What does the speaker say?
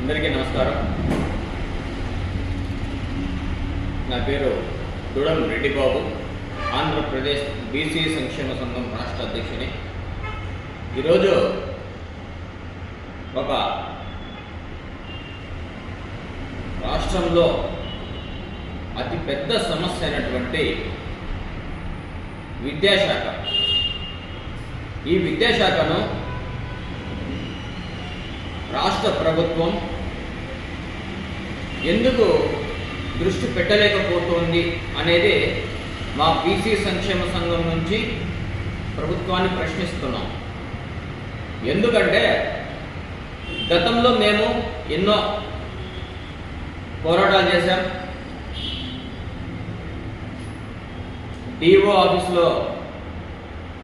అందరికీ నమస్కారం. నా పేరు దుడం రెడ్డి బాబు, ఆంధ్రప్రదేశ్ బీసీ సంక్షేమ సంఘం రాష్ట్ర అధ్యక్షుని. ఈరోజు ఒక రాష్ట్రంలో అతిపెద్ద సమస్య అయినటువంటి విద్యాశాఖ, ఈ విద్యాశాఖను రాష్ట్ర ప్రభుత్వం ఎందుకు దృష్టి పెట్టలేకపోతుంది అనేది మా బీసీ సంక్షేమ సంఘం నుంచి ప్రభుత్వాన్ని ప్రశ్నిస్తున్నాం. ఎందుకంటే గతంలో మేము ఎన్నో పోరాటాలు చేశాం. డిఓ ఆఫీస్లో